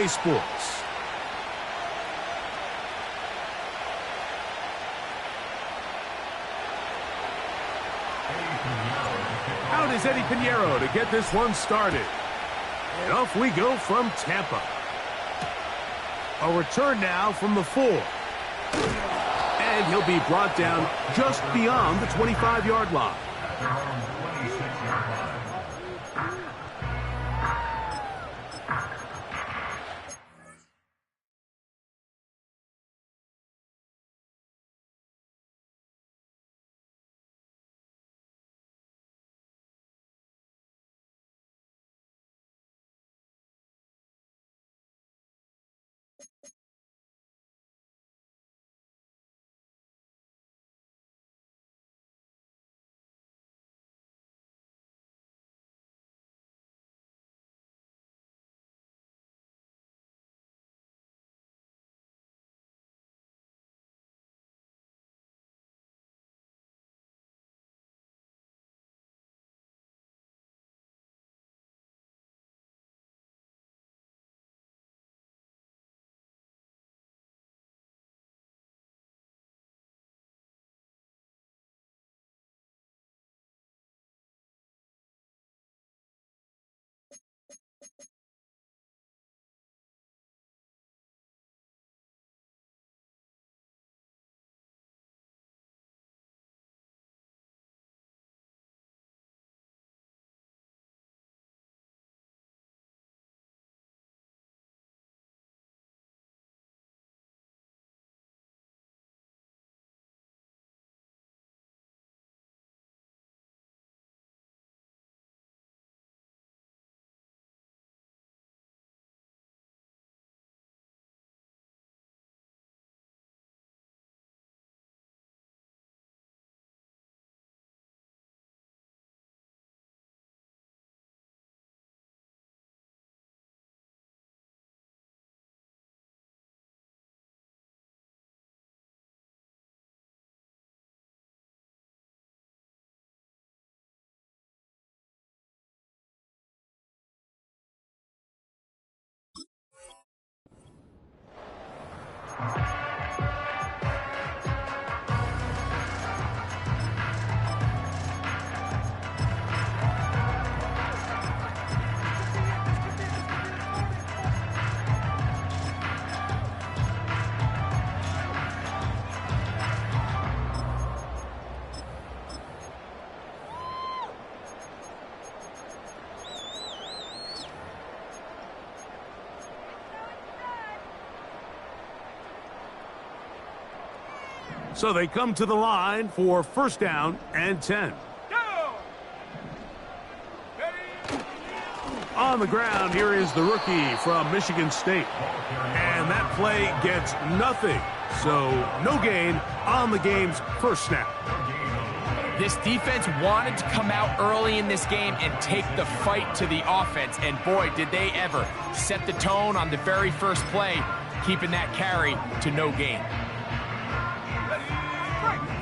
EA Sports. Out is Eddie Pinheiro to get this one started. And off we go from Tampa. A return now from the 4. And he'll be brought down just beyond the 25-yard line. So they come to the line for first down and 10. On the ground, here is the rookie from Michigan State. And that play gets nothing. So no gain on the game's first snap. This defense wanted to come out early in this game and take the fight to the offense. And boy, did they ever set the tone on the very first play, keeping that carry to no gain.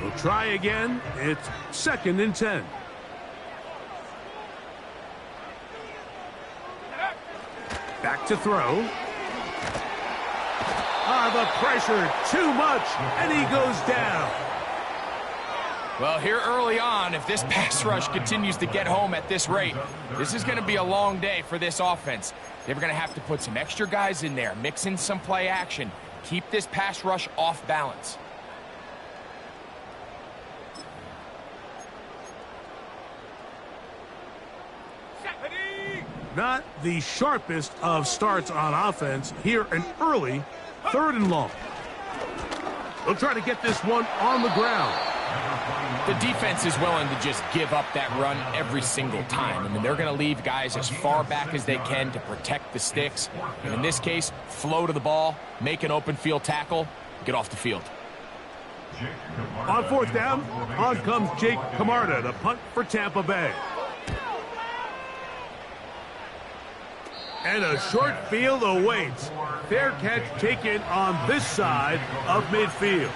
We'll try again. It's second and 10. Back to throw. The pressure, too much, and he goes down. Well, here early on, if this pass rush continues to get home at this rate, this is going to be a long day for this offense. They're going to have to put some extra guys in there, mix in some play action, keep this pass rush off balance. Not the sharpest of starts on offense. Here an early 3rd and long. They'll try to get this one on the ground. The defense is willing to just give up that run every single time. I mean, they're going to leave guys as far back as they can to protect the sticks. And in this case, flow to the ball, make an open field tackle, get off the field. On 4th down, on comes Jake Camarda to punt for Tampa Bay. And a short field awaits. Fair catch taken on this side of midfield.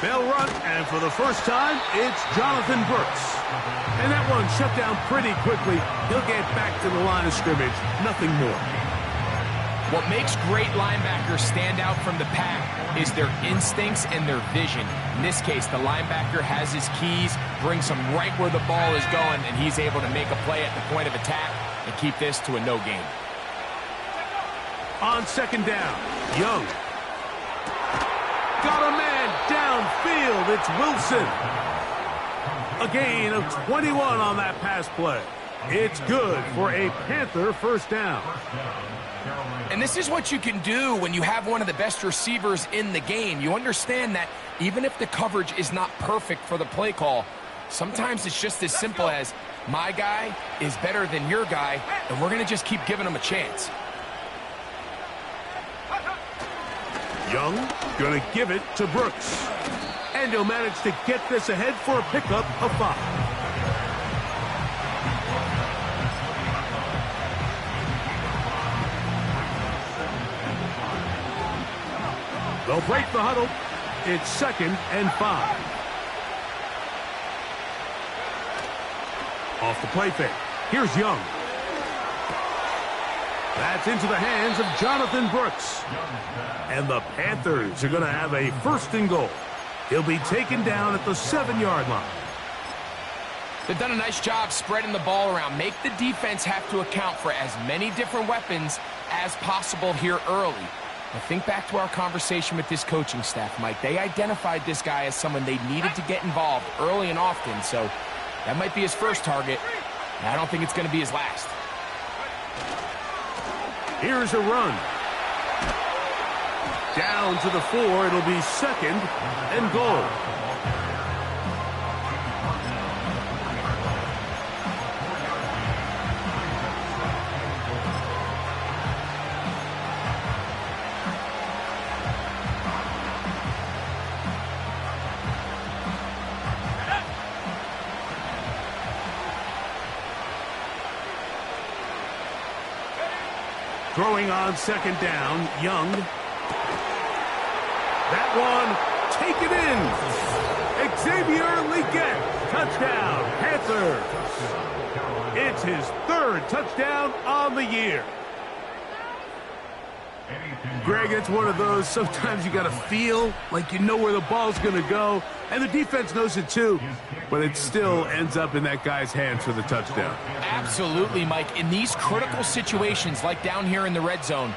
They'll run, and for the first time, it's Jonathan Brooks. And that one shut down pretty quickly. He'll get back to the line of scrimmage, nothing more. What makes great linebackers stand out from the pack is their instincts and their vision. In this case, the linebacker has his keys, brings him right where the ball is going, and he's able to make a play at the point of attack and keep this to a no gain. On second down, Young. Got a man downfield. It's Wilson. A gain of 21 on that pass play. It's good for a Panther first down. And this is what you can do when you have one of the best receivers in the game. You understand that even if the coverage is not perfect for the play call, sometimes it's just as simple as my guy is better than your guy, and we're going to just keep giving him a chance. Young going to give it to Brooks. And he'll manage to get this ahead for a pickup of 5. They'll break the huddle. It's 2nd and 5. Off the play fake. Here's Young. That's into the hands of Jonathan Brooks. And the Panthers are going to have a 1st and goal. He'll be taken down at the 7-yard line. They've done a nice job spreading the ball around. Make the defense have to account for as many different weapons as possible here early. Now think back to our conversation with this coaching staff, Mike. They identified this guy as someone they needed to get involved early and often, so that might be his first target. And I don't think it's going to be his last. Here's a run. Down to the 4. It'll be 2nd and goal. Throwing on 2nd down, Young. That one, take it in. Xavier Leggett, touchdown, Panthers. It's his 3rd touchdown on the year. Greg, it's one of those, sometimes you got to feel like you know where the ball's going to go, and the defense knows it too, but it still ends up in that guy's hands for the touchdown. Absolutely, Mike. In these critical situations, like down here in the red zone,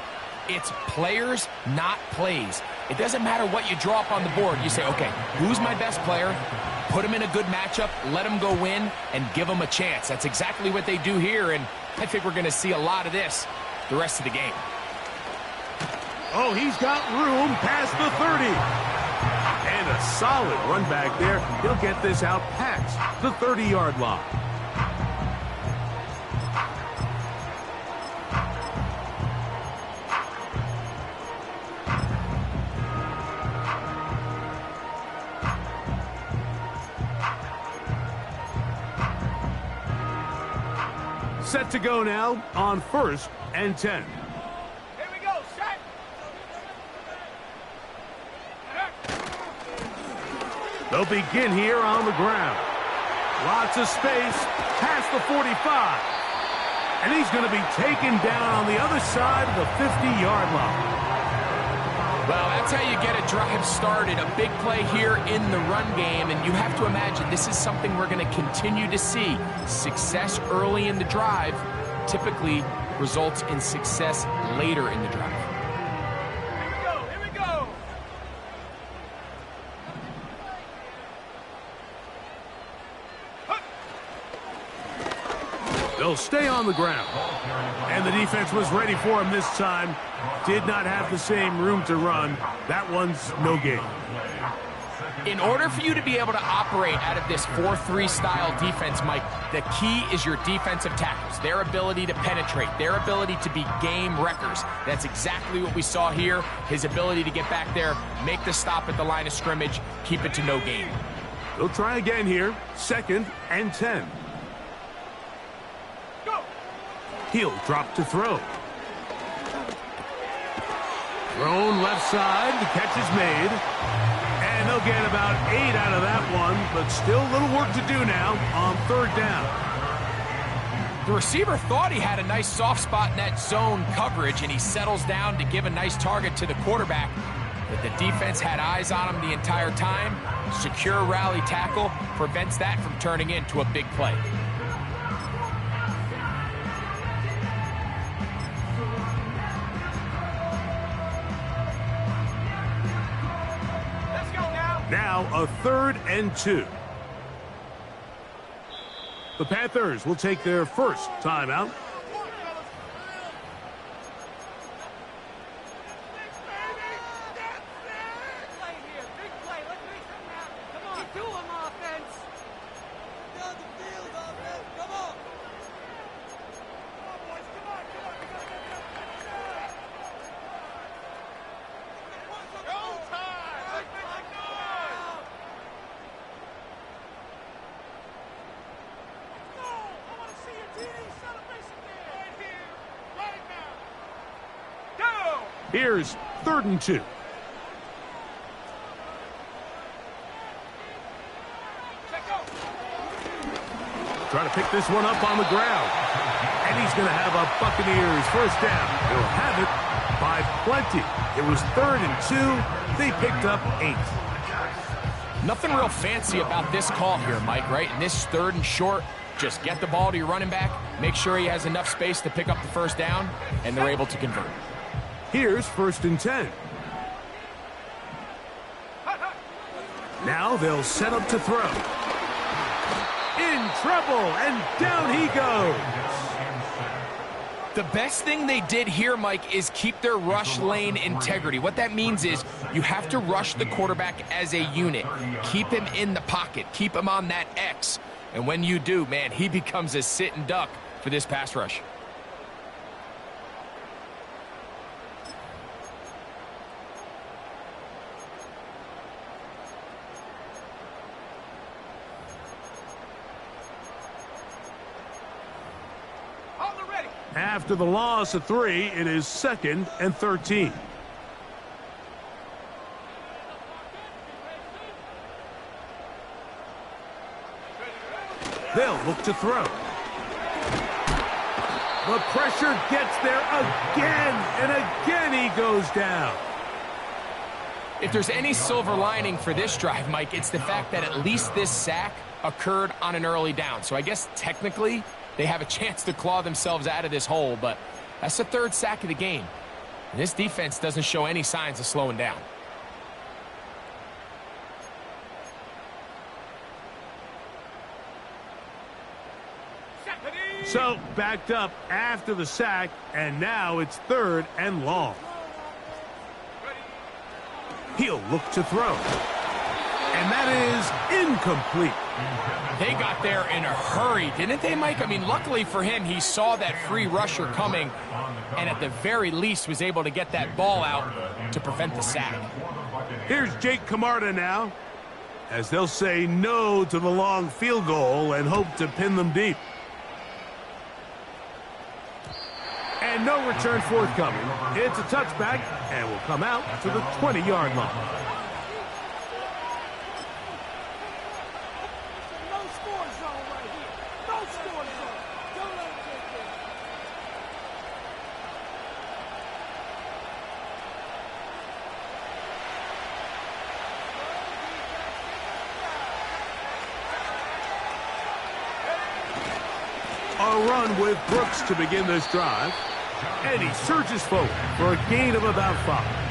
it's players, not plays. It doesn't matter what you draw up on the board. You say, okay, who's my best player? Put him in a good matchup, let him go win, and give him a chance. That's exactly what they do here, and I think we're going to see a lot of this the rest of the game. Oh, he's got room past the 30. And a solid run back there. He'll get this out past the 30-yard line. Set to go now on 1st and 10. They'll begin here on the ground. Lots of space past the 45. And he's going to be taken down on the other side of the 50-yard line. Well, that's how you get a drive started. A big play here in the run game. And you have to imagine this is something we're going to continue to see. Success early in the drive typically results in success later in the drive. They'll stay on the ground. And the defense was ready for him this time. Did not have the same room to run. That one's no gain. In order for you to be able to operate out of this 4-3 style defense, Mike, the key is your defensive tackles, their ability to penetrate, their ability to be game wreckers. That's exactly what we saw here. His ability to get back there, make the stop at the line of scrimmage, keep it to no gain. They'll try again here. 2nd and 10. He'll drop to throw. Thrown left side. The catch is made. And And they'll get about 8 out of that one, but still a little work to do now on third down. The receiver thought he had a nice soft spot in that zone coverage, and he settles down to give a nice target to the quarterback. But the defense had eyes on him the entire time. Secure rally tackle prevents that from turning into a big play. Now a 3rd and 2. The Panthers will take their first timeout. Here's 3rd and 2. Try to pick this one up on the ground. And he's going to have a Buccaneers first down. He'll have it by plenty. It was 3rd and 2. They picked up 8. Nothing real fancy about this call here, Mike, right? In this 3rd and short, just get the ball to your running back, make sure he has enough space to pick up the first down, and they're able to convert. Here's 1st and 10. Now they'll set up to throw. In trouble, and down he goes. The best thing they did here, Mike, is keep their rush lane integrity. What that means is you have to rush the quarterback as a unit. Keep him in the pocket. Keep him on that X. And when you do, man, he becomes a sit and duck for this pass rush. After the loss of 3, it is 2nd and 13. They'll look to throw. The pressure gets there again, and again he goes down. If there's any silver lining for this drive, Mike, it's the fact that at least this sack occurred on an early down. So I guess technically they have a chance to claw themselves out of this hole, but that's the 3rd sack of the game. And this defense doesn't show any signs of slowing down. So backed up after the sack, and now it's 3rd and long. He'll look to throw. And that is incomplete. They got there in a hurry, didn't they, Mike? I mean, luckily for him, he saw that free rusher coming and at the very least was able to get that ball out to prevent the sack. Here's Jake Camarda now, as they'll say no to the long field goal and hope to pin them deep. And no return forthcoming. It's a touchback and will come out to the 20-yard line. A run with Brooks to begin this drive. And he surges forward for a gain of about 5.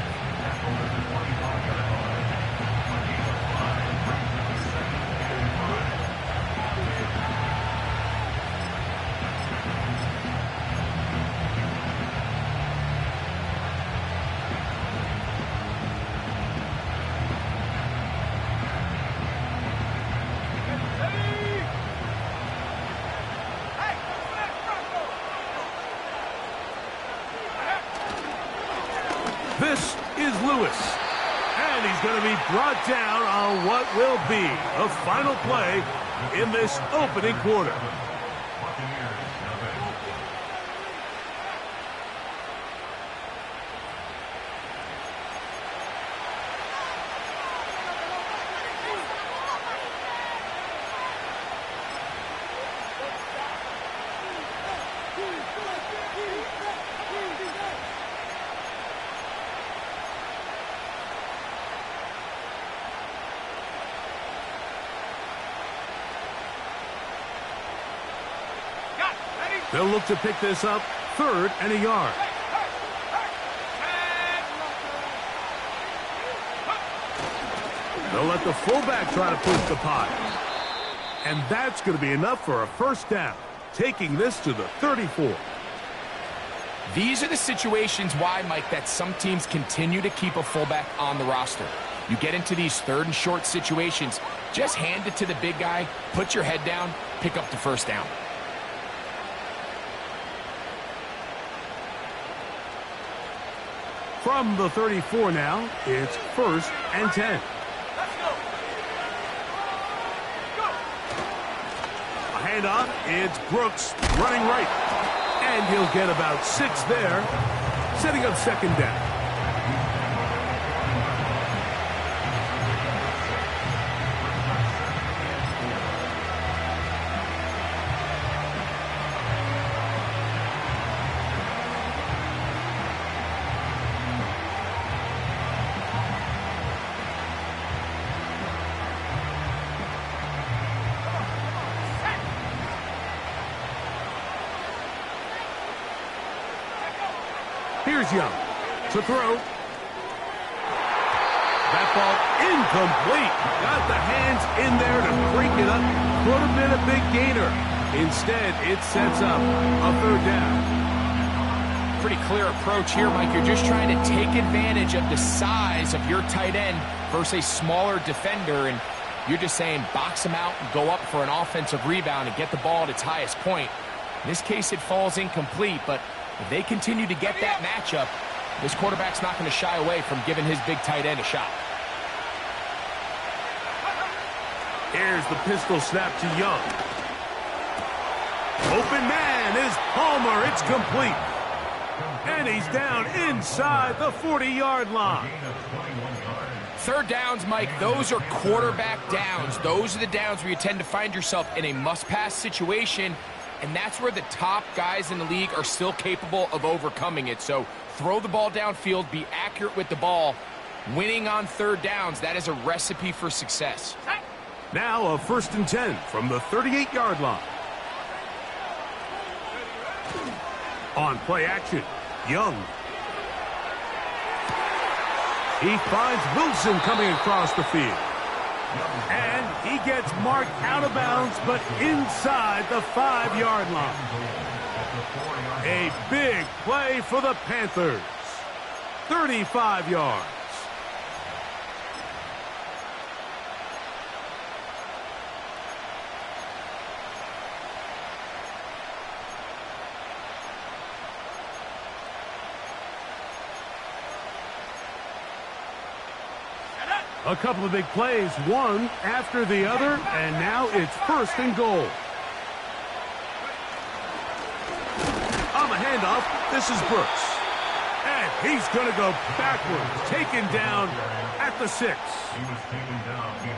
This is Lewis, and he's going to be brought down on what will be a final play in this opening quarter. They'll look to pick this up, 3rd and a yard. They'll let the fullback try to push the pile. And that's going to be enough for a first down, taking this to the 34. These are the situations why, Mike, that some teams continue to keep a fullback on the roster. You get into these 3rd and short situations, just hand it to the big guy, put your head down, pick up the first down. From the 34 now, it's 1st and 10. A handoff, it's Brooks running right. And he'll get about 6 there, setting up 2nd down. Here's Young to throw. That ball incomplete. Got the hands in there to break it up. Could have been a big gainer. Instead, it sets up a 3rd down. Pretty clear approach here, Mike. You're just trying to take advantage of the size of your tight end versus a smaller defender, and you're just saying box him out and go up for an offensive rebound and get the ball at its highest point. In this case, it falls incomplete, but if they continue to get that matchup, this quarterback's not going to shy away from giving his big tight end a shot. Here's the pistol snap to Young. Open man is Palmer. It's complete. And he's down inside the 40-yard line. 3rd downs, Mike, those are quarterback downs. Those are the downs where you tend to find yourself in a must-pass situation, and that's where the top guys in the league are still capable of overcoming it. So throw the ball downfield, be accurate with the ball. Winning on 3rd downs, that is a recipe for success. Now a 1st and 10 from the 38-yard line. On play action, Young. He finds Wilson coming across the field. And he gets marked out of bounds, but inside the 5-yard line. A big play for the Panthers. 35 yards. A couple of big plays, one after the other, and now it's 1st and goal. On the handoff, this is Brooks. And he's going to go backwards, taken down at the 6.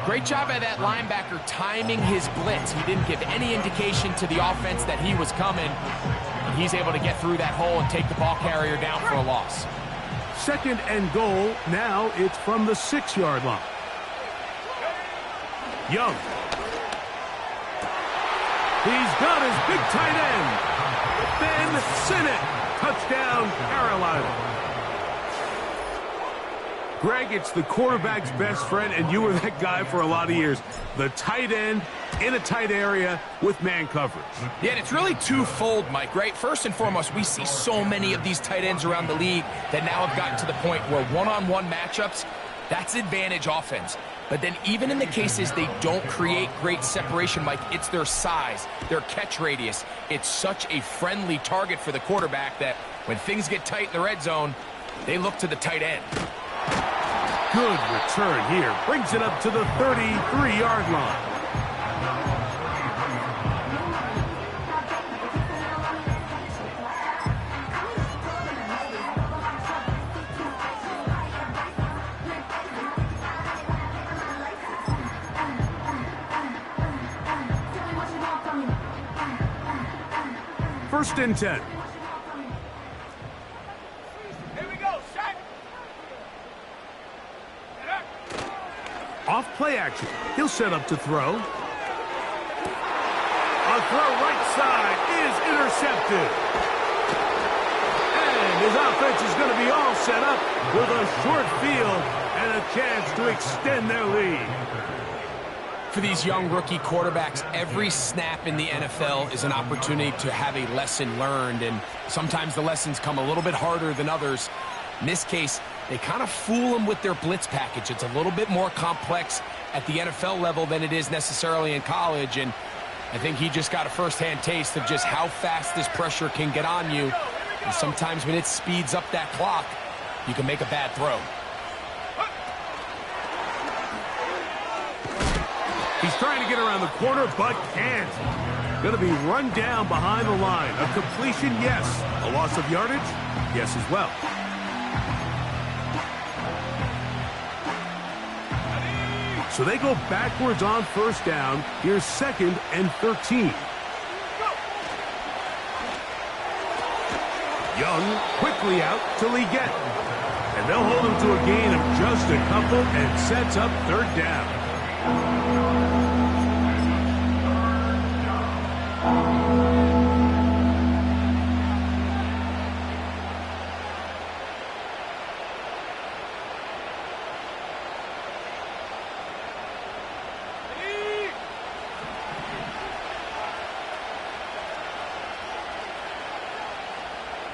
Great job by that linebacker timing his blitz. He didn't give any indication to the offense that he was coming. And he's able to get through that hole and take the ball carrier down for a loss. 2nd and goal. Now it's from the 6-yard line. Young. He's got his big tight end. Ben Sinnott. Touchdown, Carolina. Greg, it's the quarterback's best friend, and you were that guy for a lot of years. The tight end in a tight area with man coverage. Yeah, and it's really twofold, Mike, right? First and foremost, we see so many of these tight ends around the league that now have gotten to the point where one-on-one matchups, that's advantage offense. But then even in the cases they don't create great separation, Mike, it's their size, their catch radius. It's such a friendly target for the quarterback that when things get tight in the red zone, they look to the tight end. Good return here. Brings it up to the 33-yard line. First and 10. Off play action. He'll set up to throw. A throw right side is intercepted. And his offense is going to be all set up with a short field and a chance to extend their lead. For these young rookie quarterbacks, every snap in the NFL is an opportunity to have a lesson learned, and sometimes the lessons come a little bit harder than others. In this case, they kind of fool them with their blitz package. It's a little bit more complex at the NFL level than it is necessarily in college, and I think he just got a first-hand taste of just how fast this pressure can get on you. And sometimes when it speeds up that clock, you can make a bad throw. He's trying to get around the corner, but can't. Going to be run down behind the line. A completion, yes. A loss of yardage, yes as well. So they go backwards on first down. Here's 2nd and 13. Young quickly out to Leggett. And they'll hold him to a gain of just a couple and sets up 3rd down.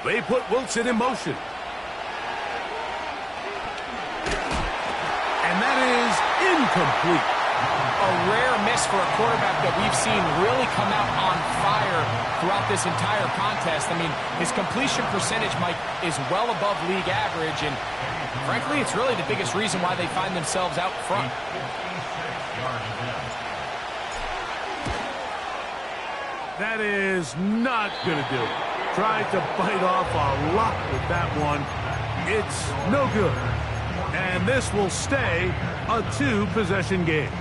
They put Wilson in motion. And that is incomplete. A rare miss for a quarterback that we've seen really come out on fire throughout this entire contest. I mean, his completion percentage, Mike, is well above league average, and frankly, it's really the biggest reason why they find themselves out front. That is not going to do it. Tried to bite off a lot with that one. It's no good. And this will stay a 2-possession game.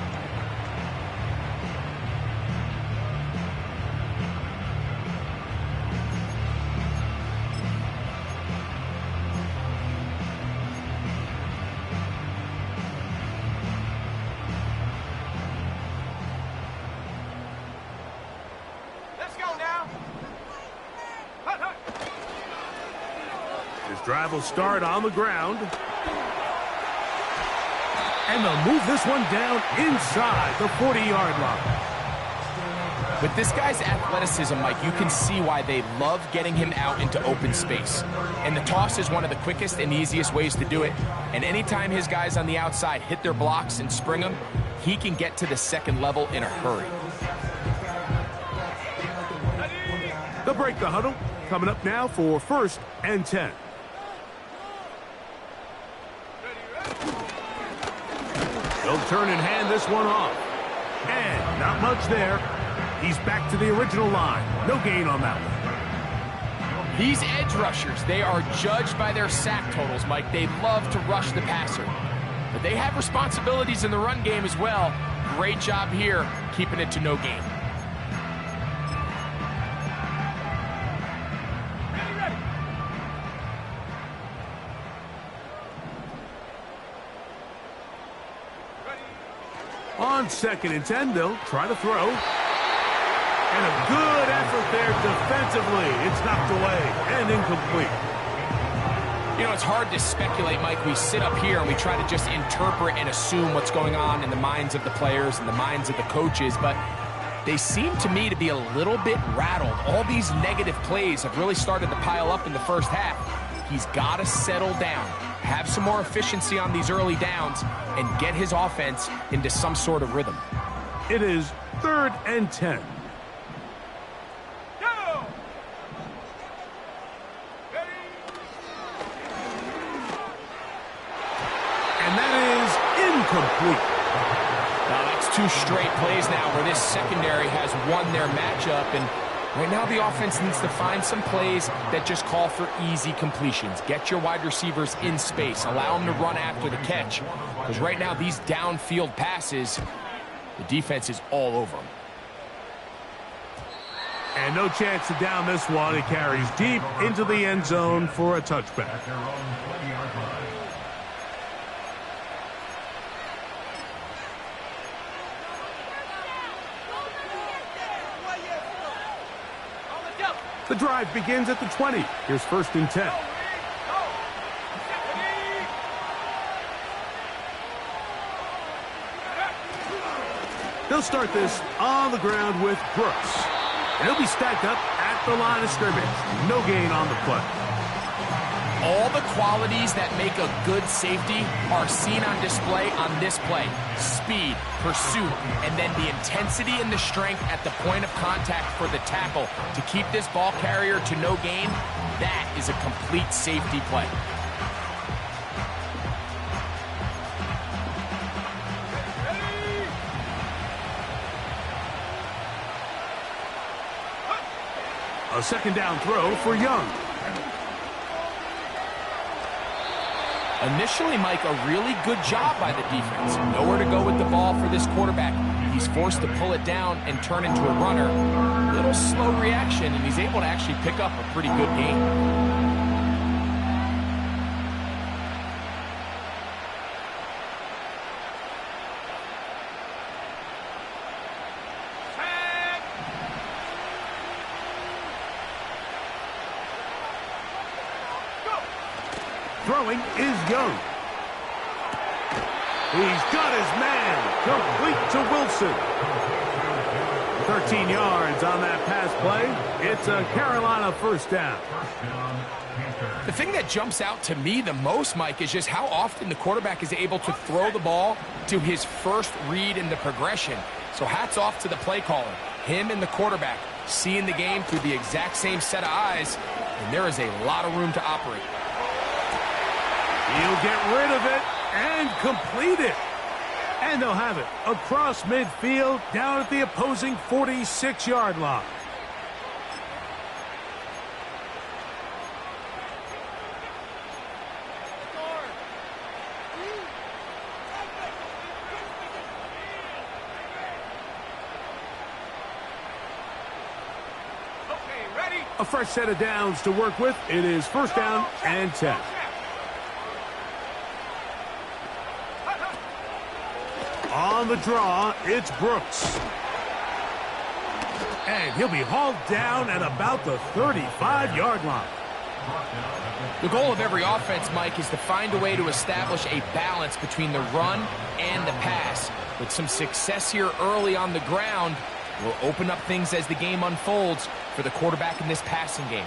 Drive will start on the ground. And they'll move this one down inside the 40-yard line. With this guy's athleticism, Mike, you can see why they love getting him out into open space. And the toss is one of the quickest and easiest ways to do it. And anytime his guys on the outside hit their blocks and spring them, he can get to the 2nd level in a hurry. They'll break the huddle. Coming up now for 1st and 10. They'll turn and hand this one off. And not much there. He's back to the original line. No gain on that one. These edge rushers, they are judged by their sack totals, Mike. They love to rush the passer. But they have responsibilities in the run game as well. Great job here, keeping it to no gain. On 2nd and 10, they'll try to throw. And a good effort there defensively. It's knocked away and incomplete. You know, it's hard to speculate, Mike. We sit up here and we try to just interpret and assume what's going on in the minds of the players and the minds of the coaches, but they seem to me to be a little bit rattled. All these negative plays have really started to pile up in the first half. He's got to settle down, have some more efficiency on these early downs, and get his offense into some sort of rhythm. It is 3rd and 10. And that is incomplete. Now that's 2 straight plays now where this secondary has won their matchup, and right now the offense needs to find some plays that just call for easy completions. Get your wide receivers in space. Allow them to run after the catch. Because right now these downfield passes, the defense is all over them. And no chance to down this one. It carries deep into the end zone for a touchback. The drive begins at the 20. Here's 1st and 10. They'll start this on the ground with Brooks. And he'll be stacked up at the line of scrimmage. No gain on the play. All the qualities that make a good safety are seen on display on this play. Speed, pursuit, and then the intensity and the strength at the point of contact for the tackle to keep this ball carrier to no gain. That is a complete safety play. A 2nd down throw for Young. Initially, Mike, a really good job by the defense. Nowhere to go with the ball for this quarterback. He's forced to pull it down and turn into a runner. A little slow reaction, and he's able to actually pick up a pretty good gain. Throwing is Young. He's got his man. Complete to Wilson. 13 yards on that pass play. It's a Carolina 1st down. The thing that jumps out to me the most, Mike, is just how often the quarterback is able to throw the ball to his first read in the progression. So hats off to the play caller. Him and the quarterback seeing the game through the exact same set of eyes, and there is a lot of room to operate. He'll get rid of it and complete it. And they'll have it across midfield down at the opposing 46-yard line. A fresh set of downs to work with. It is 1st down and 10. On the draw, it's Brooks. And he'll be hauled down at about the 35-yard line. The goal of every offense, Mike, is to find a way to establish a balance between the run and the pass. With some success here early on the ground, will open up things as the game unfolds for the quarterback in this passing game.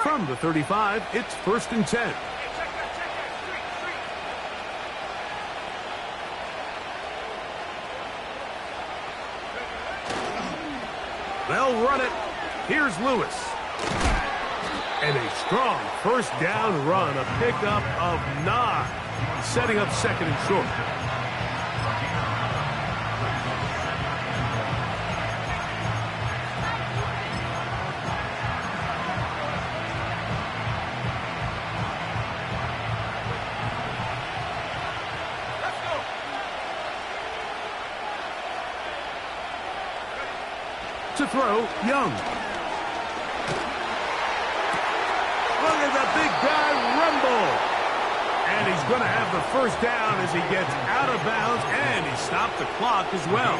From the 35, it's 1st and 10. They'll run it. Here's Lewis. And a strong 1st down run, a pickup of 9, setting up 2nd and short. To throw, Young. Look at the big guy rumble. And he's going to have the 1st down as he gets out of bounds, and he stopped the clock as well.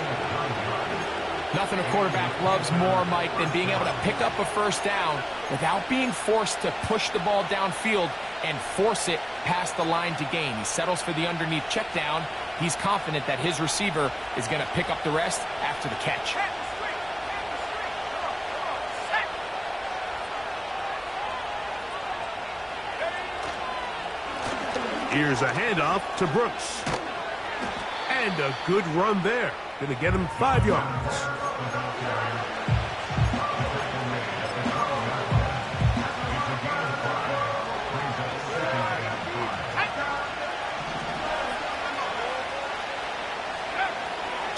Nothing a quarterback loves more, Mike, than being able to pick up a 1st down without being forced to push the ball downfield and force it past the line to gain. He settles for the underneath check down. He's confident that his receiver is going to pick up the rest after the catch. Here's a handoff to Brooks. And a good run there. Going to get him 5 yards.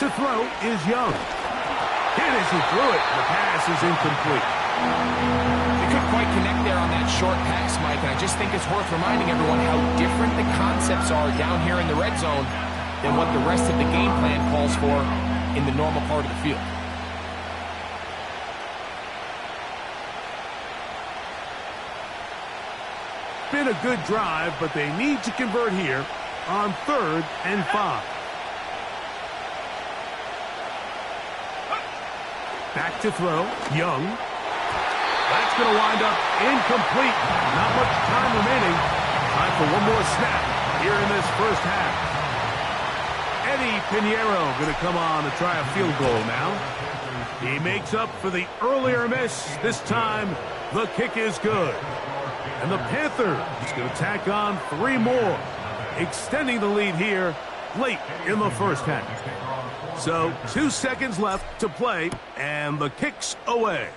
To throw is Young. Hit as he threw it. The pass is incomplete. They couldn't quite connect there on that short pass, Mike, and I just think it's worth reminding everyone how different the concepts are down here in the red zone than what the rest of the game plan calls for in the normal part of the field. Been a good drive, but they need to convert here on 3rd and 5. Back to throw. Young. That's going to wind up incomplete. Not much time remaining. Time for one more snap here in this first half. Eddie Pinheiro going to come on to try a field goal now. He makes up for the earlier miss. This time, the kick is good. And the Panthers going to tack on 3 more, extending the lead here late in the first half. So 2 seconds left to play, and the kick's away.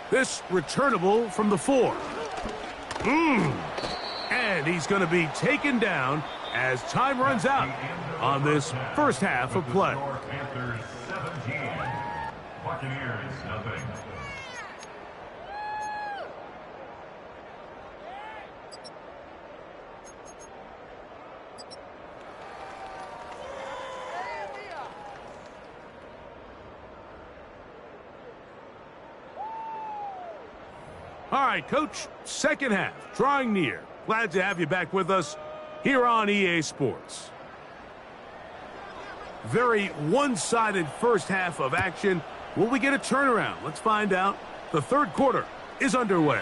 This returnable from the 4. And he's going to be taken down as time runs out on this first half of play. All right, Coach, second half, drawing near. Glad to have you back with us here on EA Sports. Very one-sided first half of action. Will we get a turnaround? Let's find out. The third quarter is underway.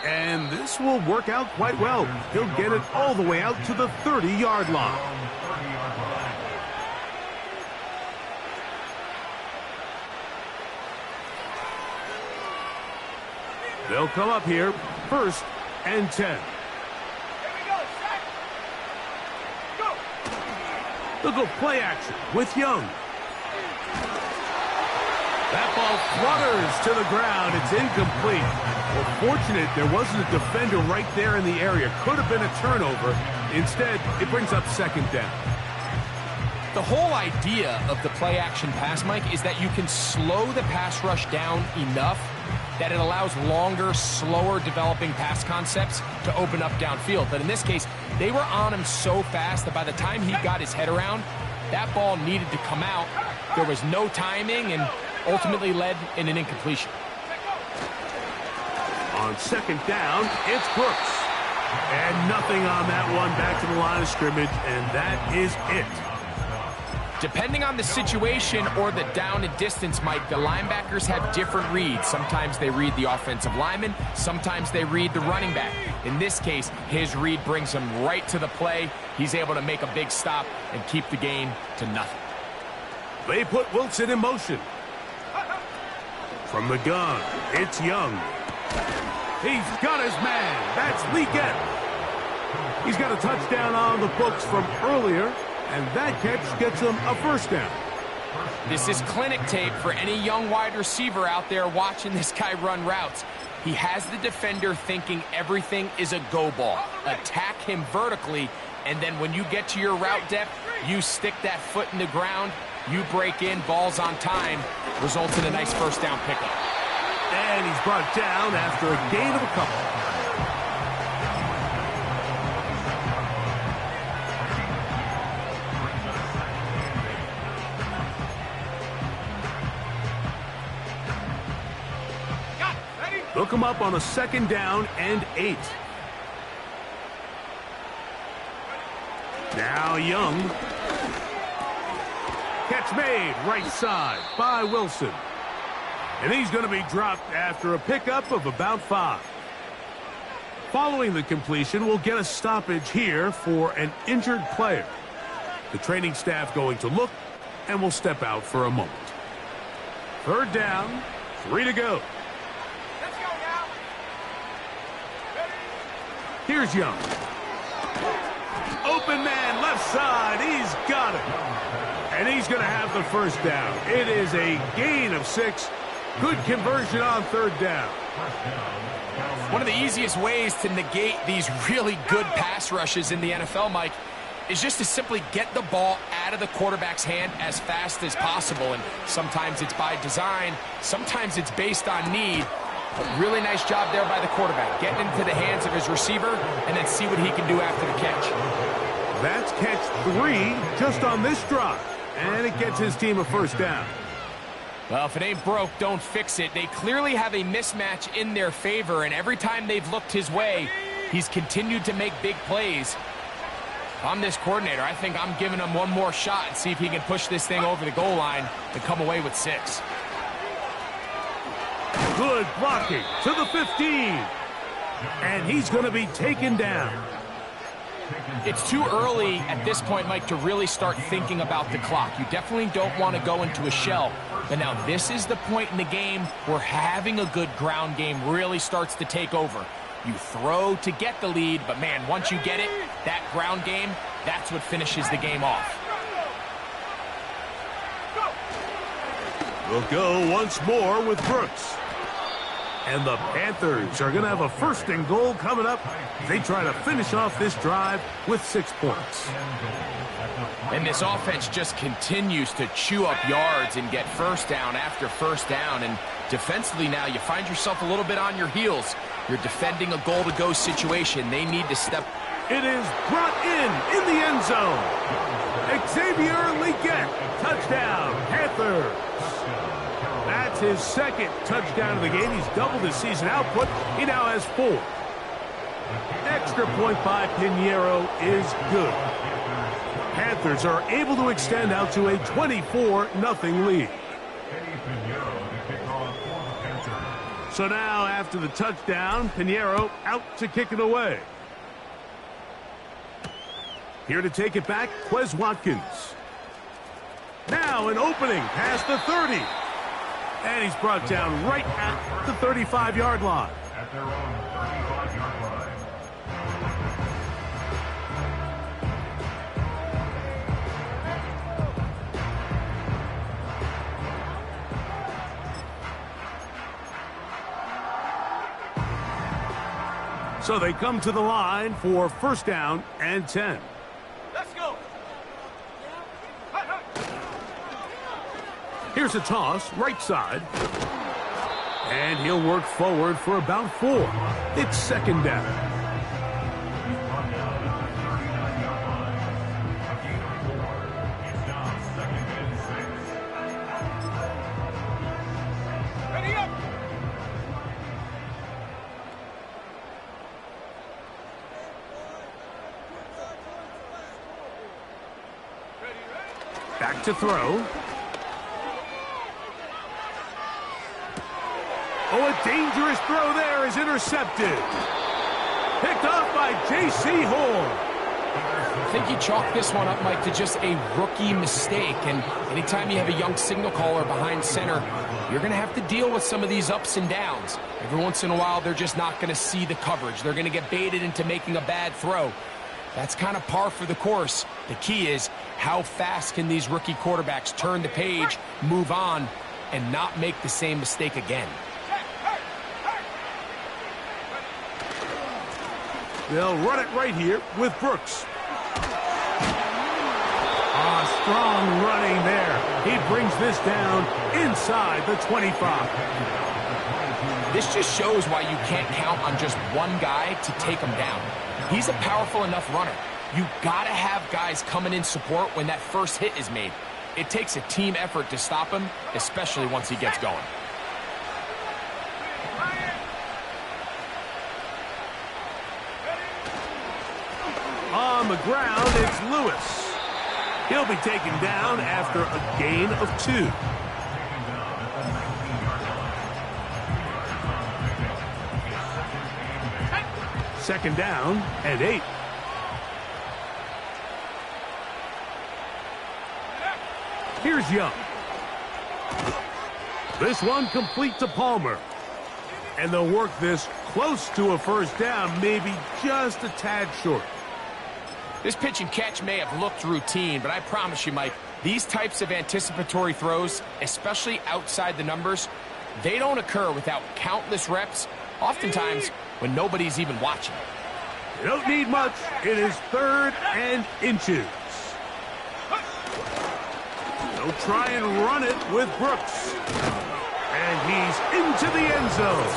And this will work out quite well. He'll get it all the way out to the 30-yard line. They'll come up here, 1st and 10. They'll go play action with Young. That ball flutters to the ground. It's incomplete. Well, fortunate there wasn't a defender right there in the area. Could have been a turnover. Instead, it brings up 2nd down. The whole idea of the play action pass, Mike, is that you can slow the pass rush down enough that it allows longer, slower developing pass concepts to open up downfield. But in this case, they were on him so fast that by the time he got his head around, that ball needed to come out. There was no timing and ultimately led in an incompletion. On 2nd down, it's Brooks. And nothing on that one, back to the line of scrimmage, and that is it. Depending on the situation or the down and distance, Mike, the linebackers have different reads. Sometimes they read the offensive lineman. Sometimes they read the running back. In this case, his read brings him right to the play. He's able to make a big stop and keep the gain to nothing. They put Wilson in motion. From the gun, it's Young. He's got his man. That's Leakett. He's got a touchdown on the books from earlier. And that catch gets him a 1st down. This is clinic tape for any young wide receiver out there watching this guy run routes. He has the defender thinking everything is a go ball. Attack him vertically, and then when you get to your route depth, you stick that foot in the ground, you break in, balls on time, results in a nice 1st down pickup. And he's brought down after a gain of a couple. Look him up on a 2nd down and 8. Now Young. Catch made right side by Wilson. And he's going to be dropped after a pickup of about 5. Following the completion, we'll get a stoppage here for an injured player. The training staff going to look, and will step out for a moment. 3rd down, 3 to go. Here's Young. Open man, left side. He's got it. And he's going to have the 1st down. It is a gain of 6. Good conversion on 3rd down. One of the easiest ways to negate these really good pass rushes in the NFL, Mike, is just to simply get the ball out of the quarterback's hand as fast as possible. And sometimes it's by design. Sometimes it's based on need. But really nice job there by the quarterback, getting into the hands of his receiver and then see what he can do after the catch. That's catch 3 just on this drive, and it gets his team a 1st down. Well, if it ain't broke, don't fix it. They clearly have a mismatch in their favor, and every time they've looked his way, he's continued to make big plays. If I'm this coordinator, I think I'm giving him one more shot and see if he can push this thing over the goal line and come away with 6. Good blocking to the 15. And he's going to be taken down. It's too early at this point, Mike, to really start thinking about the clock. You definitely don't want to go into a shell. But now this is the point in the game where having a good ground game really starts to take over. You throw to get the lead, but man, once you get it, that ground game, that's what finishes the game off. We'll go once more with Brooks. And the Panthers are going to have a 1st and goal coming up. They try to finish off this drive with 6 points. And this offense just continues to chew up yards and get 1st down after 1st down. And defensively now, you find yourself a little bit on your heels. You're defending a goal-to-go situation. They need to step. It is brought in the end zone. Xavier Legette, touchdown, Panthers. That's his 2nd touchdown of the game. He's doubled his season output. He now has 4. Extra point by Pinheiro is good. Panthers are able to extend out to a 24-0 lead. So now, after the touchdown, Pinheiro out to kick it away. Here to take it back, Quez Watkins. Now an opening past the 30. And he's brought down right at the 35-yard line. At their own 35-yard line. So they come to the line for 1st down and 10. Let's go. Here's a toss, right side. And he'll work forward for about 4. It's 2nd down. Ready up. Back to throw. Oh, a dangerous throw there is intercepted. Picked off by J.C. Horn. I think you chalk this one up, Mike, to just a rookie mistake. And anytime you have a young signal caller behind center, you're going to have to deal with some of these ups and downs. Every once in a while, they're just not going to see the coverage. They're going to get baited into making a bad throw. That's kind of par for the course. The key is how fast can these rookie quarterbacks turn the page, move on, and not make the same mistake again. They'll run it right here with Brooks. Strong running there. He brings this down inside the 25. This just shows why you can't count on just one guy to take him down. He's a powerful enough runner. You gotta have guys coming in support when that first hit is made. It takes a team effort to stop him, especially once he gets going. On the ground, it's Lewis. He'll be taken down after a gain of 2. Second down and 8. Here's Young. This one complete to Palmer. And they'll work this close to a first down, maybe just a tad short. This pitch and catch may have looked routine, but I promise you, Mike, these types of anticipatory throws, especially outside the numbers, they don't occur without countless reps, oftentimes when nobody's even watching. You don't need much. It is 3rd and inches. They'll try and run it with Brooks. And he's into the end zone.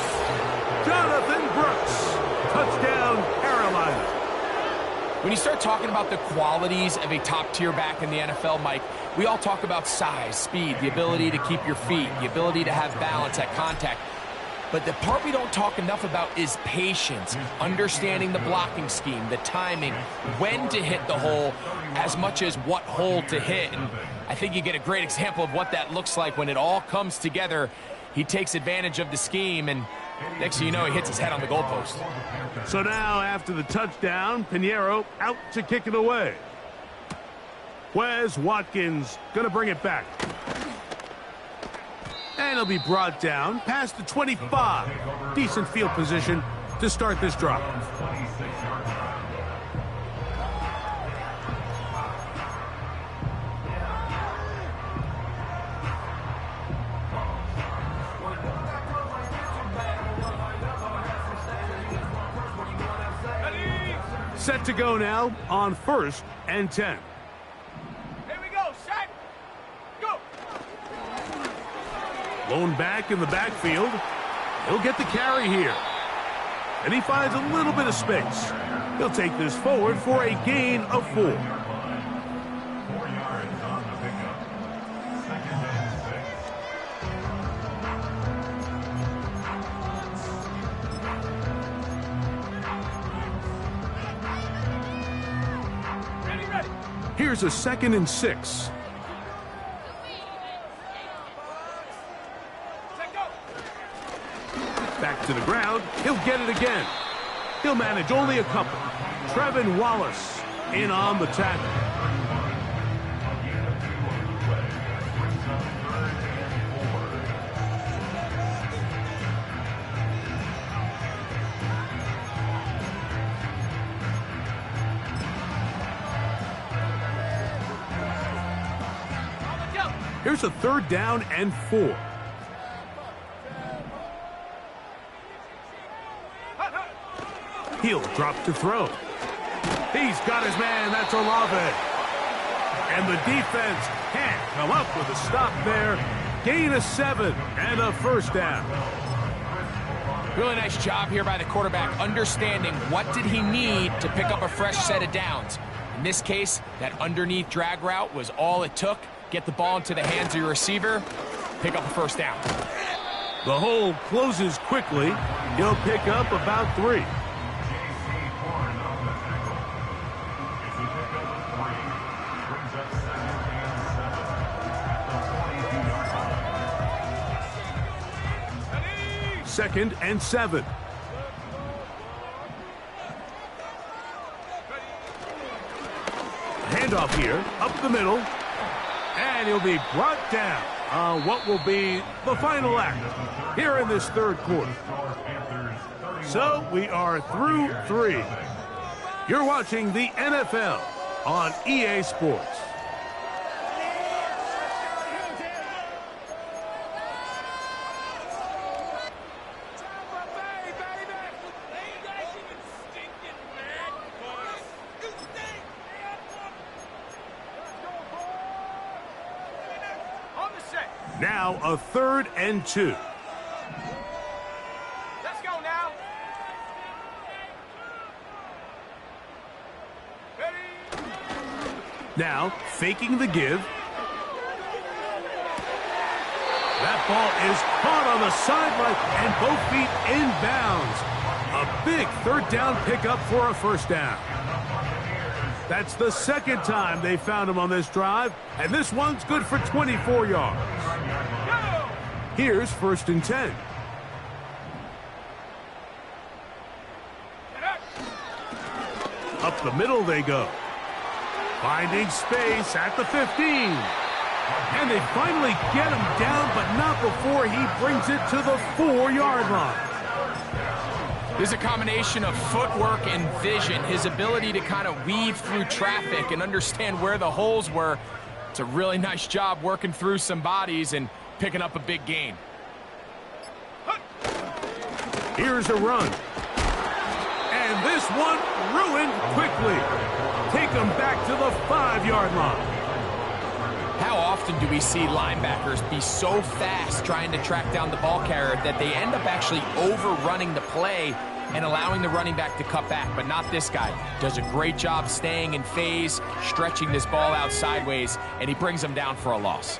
Jonathan Brooks. Touchdown, Carolina. When you start talking about the qualities of a top-tier back in the NFL, Mike, we all talk about size, speed, the ability to keep your feet, the ability to have balance at contact. But the part we don't talk enough about is patience, understanding the blocking scheme, the timing, when to hit the hole, as much as what hole to hit. And I think you get a great example of what that looks like when it all comes together. He takes advantage of the scheme, and next thing you know, he hits his head on the goalpost. So now, after the touchdown, Pinheiro out to kick it away. Wes Watkins going to bring it back. And he'll be brought down past the 25. Decent field position to start this drive. Set to go now on 1st and 10. Blown back in the backfield. He'll get the carry here. And he finds a little bit of space. He'll take this forward for a gain of 4. Here's a 2nd and 6. Back to the ground. He'll get it again. He'll manage only a couple. Trevin Wallace in on the tackle. Here's a 3rd down and 4. He'll drop to throw. He's got his man. That's Olave. And the defense can't come up with a stop there. Gain of 7 and a 1st down. Really nice job here by the quarterback, understanding what did he need to pick up a fresh set of downs. In this case, that underneath drag route was all it took. Get the ball into the hands of your receiver, pick up a 1st down. The hole closes quickly. He'll pick up about 3. Second and 7. Handoff here, up the middle, and he'll be brought down on what will be the final act here in this 3rd quarter. So we are through 3. You're watching the NFL on EA Sports. Now a 3rd and 2. Let's go now. Ready? Now faking the give. That ball is caught on the sideline and both feet inbounds. A big 3rd down pickup for a 1st down. That's the 2nd time they found him on this drive, and this one's good for 24 yards. Here's 1st and 10. Up the middle they go. Finding space at the 15. And they finally get him down, but not before he brings it to the 4-yard line. There's a combination of footwork and vision, his ability to kind of weave through traffic and understand where the holes were. It's a really nice job working through some bodies and picking up a big gain. Here's a run. And this one ruined quickly. Take him back to the 5-yard line. How often do we see linebackers be so fast trying to track down the ball carrier that they end up actually overrunning the play and allowing the running back to cut back? But not this guy. Does a great job staying in phase, stretching this ball out sideways, and he brings them down for a loss.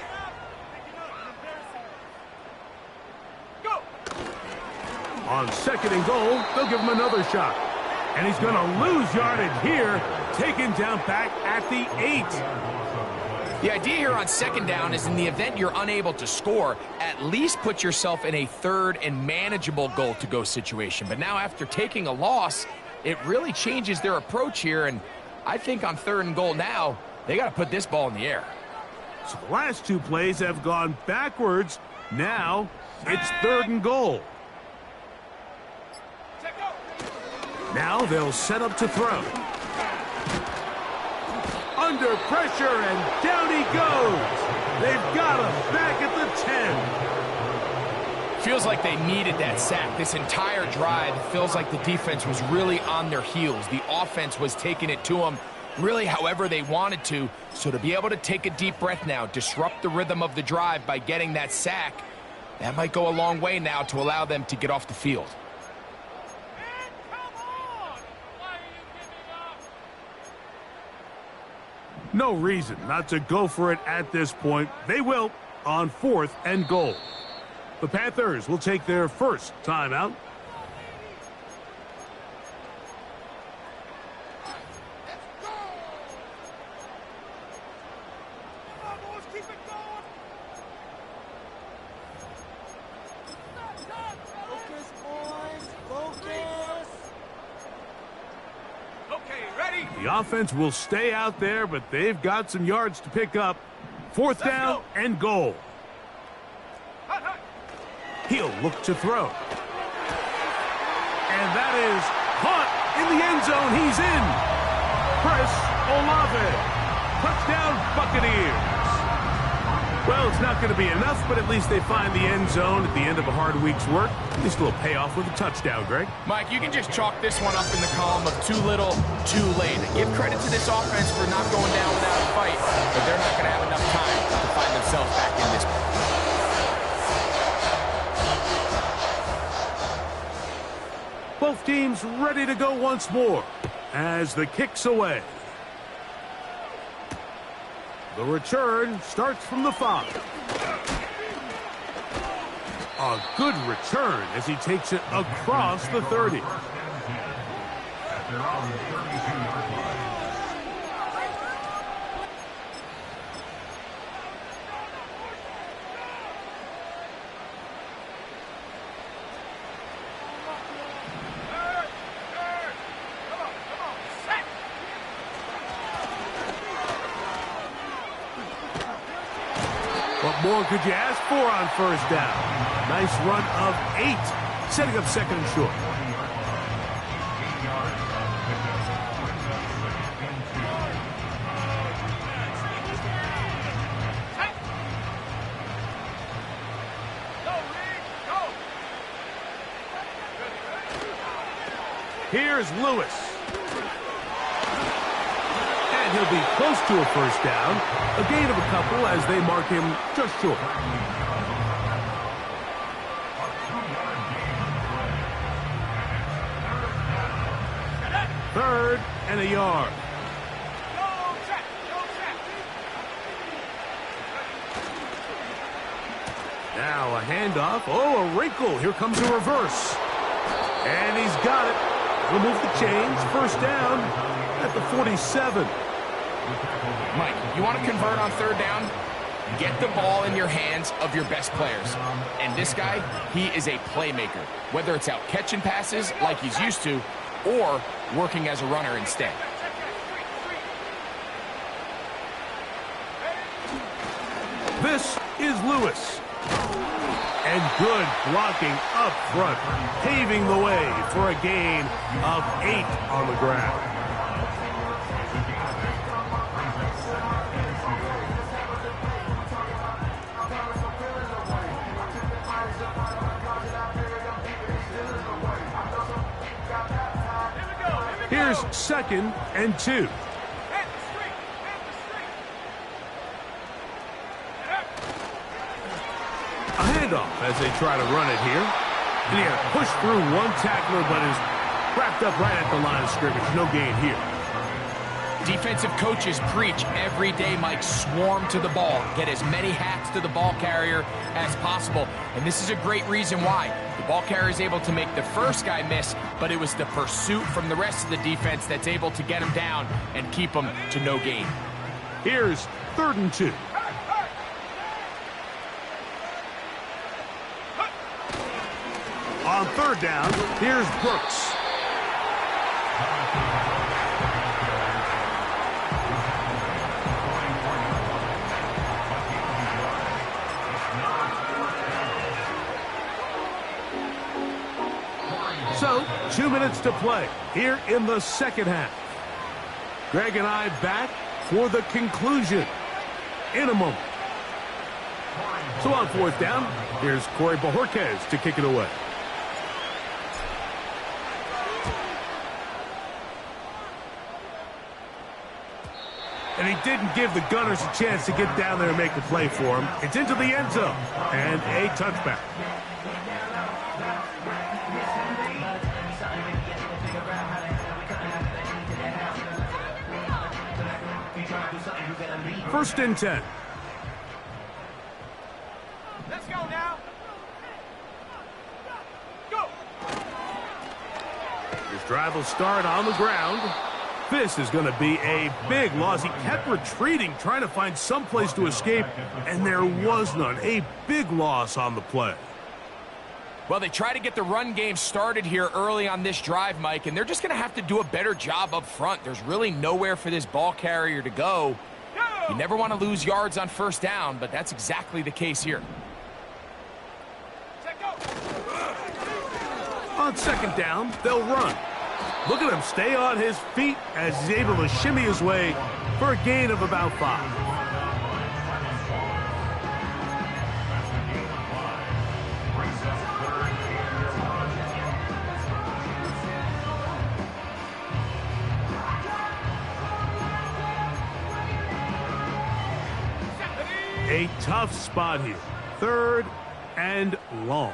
On 2nd and goal, they'll give him another shot. And he's going to lose yardage here, taken down back at the 8. The idea here on 2nd down is in the event you're unable to score, at least put yourself in a 3rd and manageable goal-to-go situation. But now after taking a loss, it really changes their approach here, and I think on 3rd and goal now, they got to put this ball in the air. So the last 2 plays have gone backwards. Now it's 3rd and goal. Now they'll set up to throw. Under pressure, and down he goes. They've got him back at the 10. Feels like they needed that sack. This entire drive, it feels like the defense was really on their heels. The offense was taking it to them really however they wanted to. So to be able to take a deep breath now, disrupt the rhythm of the drive by getting that sack, that might go a long way now to allow them to get off the field. No reason not to go for it at this point. They will on 4th and goal. The Panthers will take their first timeout. The offense will stay out there, but they've got some yards to pick up. 4th down and goal. He'll look to throw. And that is caught in the end zone. He's in. Chris Olave. Touchdown, Buccaneers. Well, it's not going to be enough, but at least they find the end zone at the end of a hard week's work. At least a little payoff with a touchdown, Greg. Mike, you can just chalk this one up in the column of too little, too late. Give credit to this offense for not going down without a fight, but they're not going to have enough time to find themselves back in this. Both teams ready to go once more as the kick's away. The return starts from the 5. A good return as he takes it across the 30. What more could you ask for on 1st down? Nice run of 8, setting up 2nd and short. Here's Lewis. And he'll be close to a 1st down. A gain of a couple as they mark him just short. 3rd and a yard. Now a handoff. Oh, a wrinkle. Here comes a reverse. And he's got it. He'll move the chains. 1st down at the 47. Mike, you want to convert on 3rd down? Get the ball in your hands of your best players. And this guy, he is a playmaker. Whether it's out catching passes like he's used to or working as a runner instead. This is Lewis. And good blocking up front, paving the way for a gain of 8 on the ground. Here's 2nd and 2. A handoff as they try to run it here. And he had pushed through one tackler, but is wrapped up right at the line of scrimmage. No gain here. Defensive coaches preach every day, Mike, swarm to the ball. Get as many hats to the ball carrier as possible. And this is a great reason why. The Ball carrier's able to make the first guy miss, but it was the pursuit from the rest of the defense that's able to get him down and keep him to no gain. Here's 3rd and 2. On 3rd down, here's Brooks. So, 2 minutes to play here in the second half. Greg and I back for the conclusion in a moment. So on 4th down, here's Corey Bojorquez to kick it away. And he didn't give the Gunners a chance to get down there and make a play for him. It's into the end zone and a touchback. First and 10. Let's go now. Go. His drive will start on the ground. This is going to be a big loss. He kept retreating, trying to find some place to escape, and there was none. A big loss on the play. Well, they try to get the run game started here early on this drive, Mike, and they're just going to have to do a better job up front. There's really nowhere for this ball carrier to go. You never want to lose yards on 1st down, but that's exactly the case here. On 2nd down, they'll run. Look at him stay on his feet as he's able to shimmy his way for a gain of about 5. A tough spot here. 3rd and long.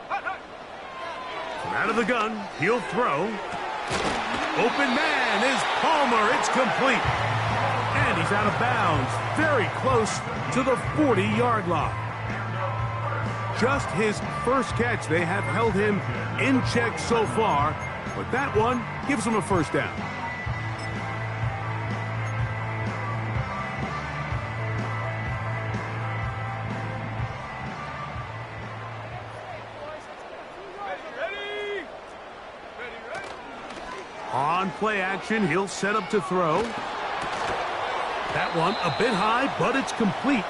From out of the gun, he'll throw. Open man is Palmer. It's complete. And he's out of bounds. Very close to the 40-yard line. Just his first catch. They have held him in check so far, but that one gives him a 1st down. On play action, he'll set up to throw. That one a bit high, but it's complete.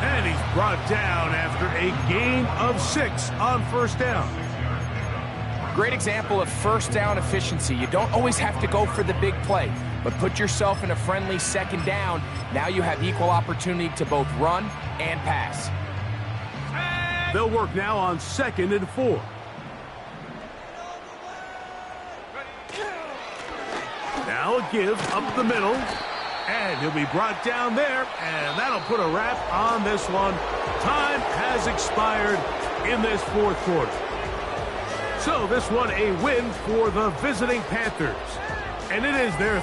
And he's brought down after a gain of 6 on 1st down. Great example of 1st down efficiency. You don't always have to go for the big play, but put yourself in a friendly 2nd down. Now you have equal opportunity to both run and pass. They'll work now on 2nd and 4. Now a give up the middle, and he'll be brought down there, and that'll put a wrap on this one. Time has expired in this 4th quarter. So this one a win for the visiting Panthers, and it is their